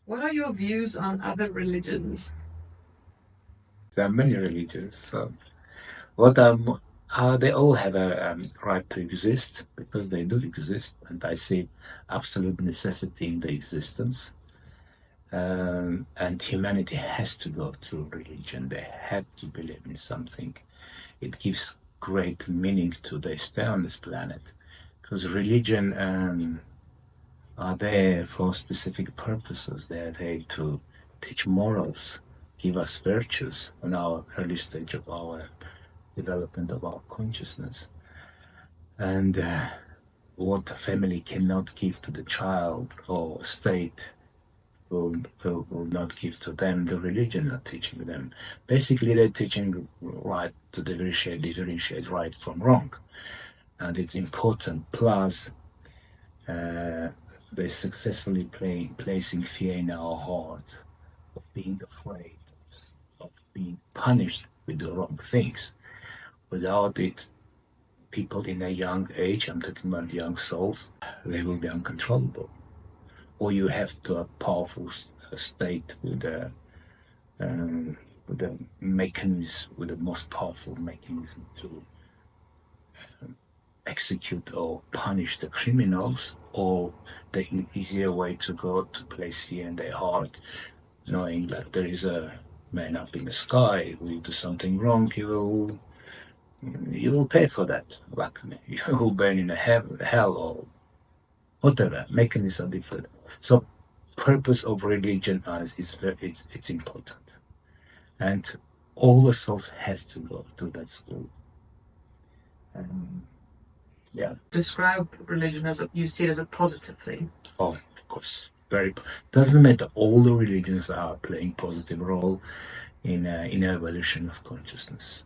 What are your views on other religions? There are many religions, so what they all have a right to exist because they do exist, and I see absolute necessity in their existence. And humanity has to go through religion. They have to believe in something. It gives great meaning to their stay on this planet because religion are there for specific purposes. They are there to teach morals, give us virtues on our early stage of our development of our consciousness. And what a family cannot give to the child or state will not give to them, the religion are teaching them. Basically, they're teaching right to differentiate right from wrong. And it's important. Plus, uh, they're successfully placing fear in our heart of being afraid of being punished with the wrong things. Without it, people in a young age, I'm talking about young souls, they will be uncontrollable. Or you have to a powerful state um, with a mechanism, with the most powerful mechanism to execute or punish the criminals, or the easier way to go to place fear in their heart, knowing that there is a man up in the sky. Will you do something wrong, you will pay for that. Like you will burn in a hell or whatever. Mechanisms are different. So, purpose of religion is very, it's important, and all the souls has to go to that school. Um, yeah. Describe religion as you see it as a positive thing. Oh, of course. Very doesn't matter. All the religions are playing positive role in evolution of consciousness.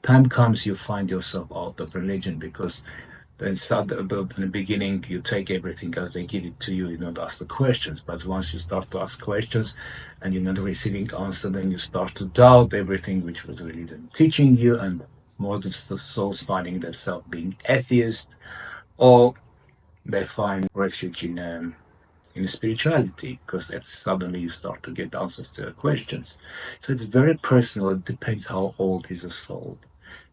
Time comes, you find yourself out of religion because then start in the beginning you take everything as they give it to you. You don't ask the questions, but once you start to ask questions and you're not receiving answer, then you start to doubt everything which was religion teaching you, and more of the souls finding themselves being atheist, or they find refuge in spirituality, because that's suddenly you start to get answers to your questions. So it's very personal. It depends how old is a soul.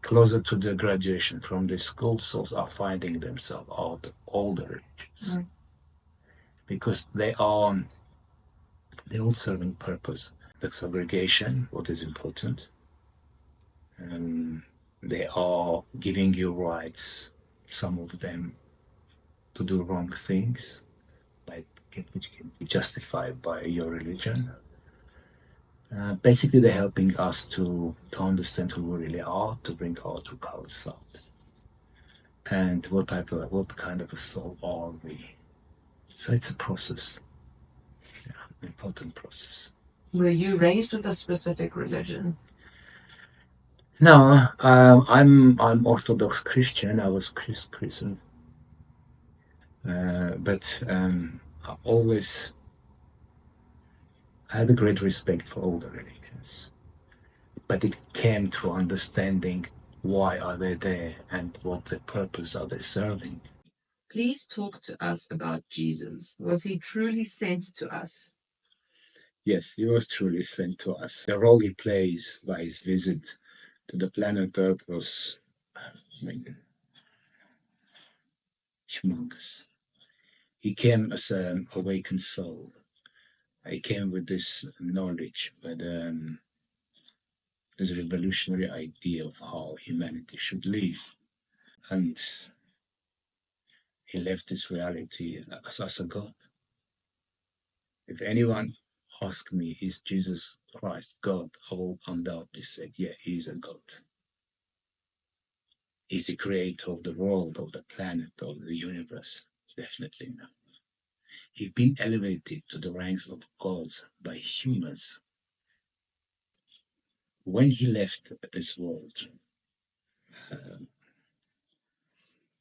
Closer to the graduation from the school, souls are finding themselves out of older religions because they're all serving purpose. The segregation, what is important, they are giving you rights, some of them, to do wrong things, like which can be justified by your religion. Basically, they're helping us to understand who we really are, to bring our true colors out, and what kind of a soul are we. So it's a process, an important process. Were you raised with a specific religion? No, I'm Orthodox Christian. I was Christian, but I always had a great respect for all the religions. But it came through understanding why are they there and what the purpose are they serving. Please talk to us about Jesus. Was he truly sent to us? Yes, he was truly sent to us. The role he plays by his visit to the planet Earth was, I mean, humongous. He came as an awakened soul. He came with this knowledge, with this revolutionary idea of how humanity should live. And he left this reality as a God. If anyone asks me, is Jesus Christ God? I will undoubtedly say, yeah, he is a God. He's the creator of the world, of the planet, of the universe. Definitely not. He's been elevated to the ranks of gods by humans. When he left this world, uh,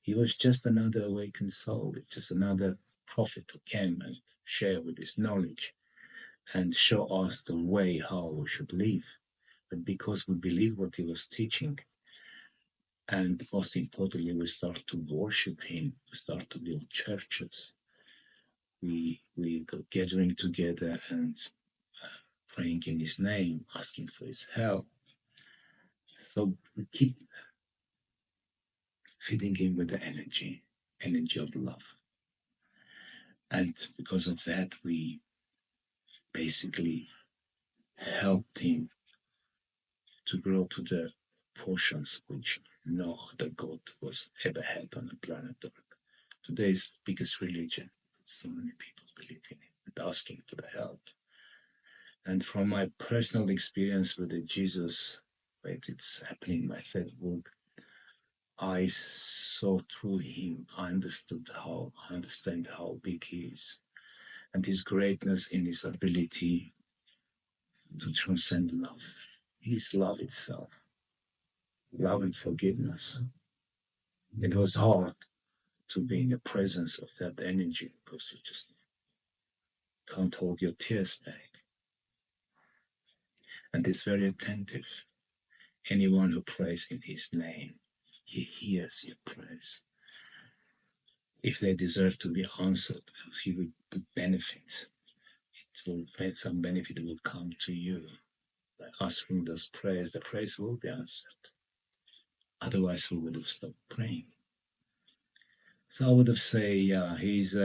he was just another awakened soul, just another prophet who came and shared with his knowledge and show us the way how we should live. But because we believe what he was teaching, and most importantly, we start to worship him, we start to build churches, we got gathering together and praying in his name, asking for his help. So we keep feeding him with the energy of love. And because of that, we basically helped him to grow to the portions which no other God was ever had on the planet Earth. Today's biggest religion. So many people believe in it and asking for the help. And from my personal experience with the Jesus, it's happening in my third book, I saw through him, I understand how big he is, and his greatness in his ability to transcend love. He is love itself, love and forgiveness. It was hard to be in the presence of that energy because you just can't hold your tears back. And he's very attentive. Anyone who prays in his name, he hears your prayers. If they deserve to be answered, he will benefit. Some benefit will come to you by answering those prayers. The prayers will be answered. Otherwise, we would have stopped praying. So I would have said, yeah, he's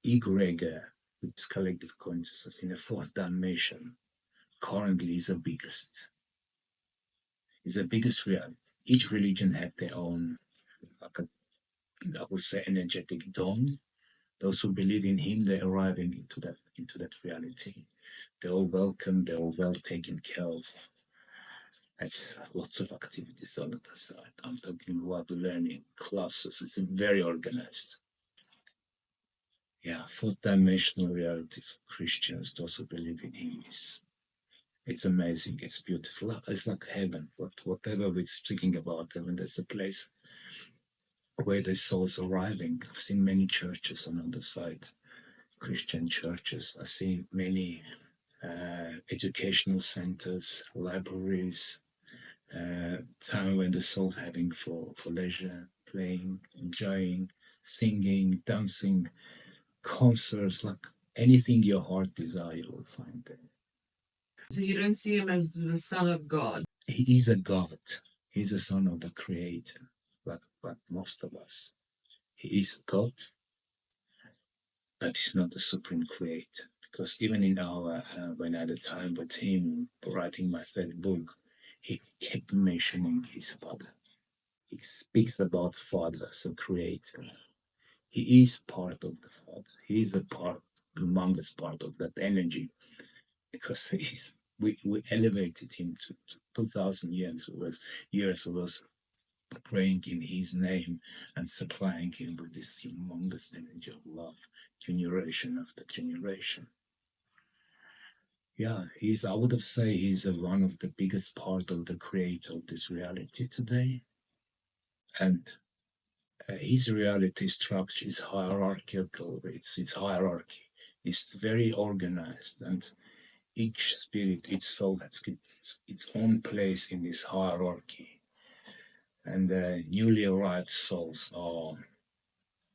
egregor, which is collective consciousness in the fourth dimension. Currently, is the biggest. Is the biggest reality. Each religion have their own, like I would say, energetic dawn. Those who believe in him, they're arriving into that reality. They're all welcome. They're all well taken care of. There's lots of activities on the other side. I'm talking about learning classes. It's very organized. Yeah, fourth dimensional reality for Christians, those who believe in him, it's amazing. It's beautiful. It's like heaven. Whatever we're speaking about heaven, there's a place where the soul's arriving. I've seen many churches on the other side, Christian churches. I've seen many educational centers, libraries, time when the soul having for leisure, playing, enjoying, singing, dancing, concerts, like anything your heart desire, you will find there. So you don't see him as the Son of God. He is a God. He's a son of the Creator, like most of us. He is God, but he's not the supreme creator. Because even in our, when I had a time with him writing my third book, he kept mentioning his Father. He speaks about Father as a creator. He is part of the Father. He is a part, humongous part of that energy, because we elevated him to 2,000 years. We was praying in his name and supplying him with this humongous energy of love, generation after generation. Yeah, I would have said he's one of the biggest part of the creator of this reality today. And his reality structure is hierarchical. It's hierarchy. It's very organized, and each spirit, each soul has its own place in this hierarchy. And newly arrived souls are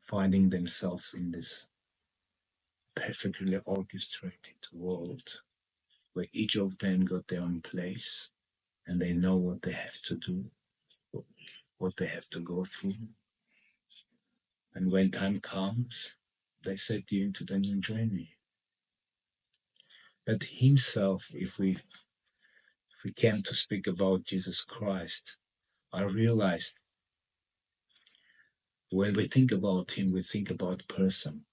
finding themselves in this perfectly orchestrated world where each of them got their own place and they know what they have to do, what they have to go through. And when time comes, they set you into the new journey. But himself, if we came to speak about Jesus Christ, I realized when we think about him, we think about a person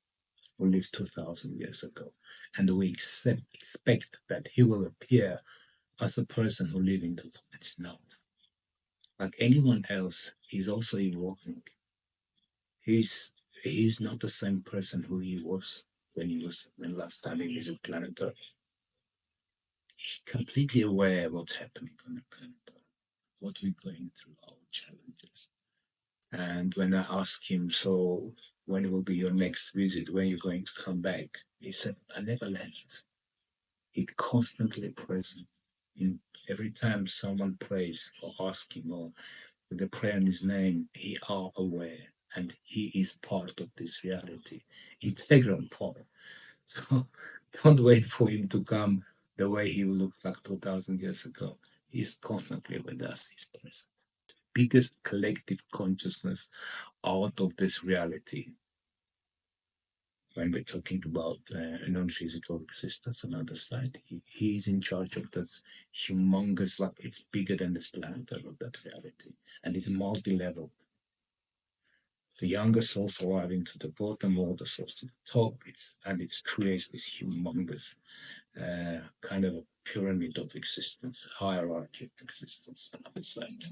who lived 2,000 years ago. And we expect that he will appear as a person who lived in 2,000. It's not. Like anyone else, he's also evolving. He's not the same person who he was when last time he visited planet Earth. He's completely aware of what's happening on the planet Earth, what we're going through, our challenges. And when I asked him, so when will be your next visit? When you're going to come back? He said, I never left. He's constantly present. In every time someone prays or asks him or with a prayer in his name, he are aware. and he is part of this reality, integral part. So don't wait for him to come the way he looked like 2000 years ago. He's constantly with us. He's present. Biggest collective consciousness out of this reality. When we're talking about non-physical existence on the other side, he is in charge of this humongous, like it's bigger than this planet, of that reality, and it's multi-level. The younger souls arriving to the bottom, older souls to the top. It creates this humongous kind of a pyramid of existence, hierarchy of existence on the other side.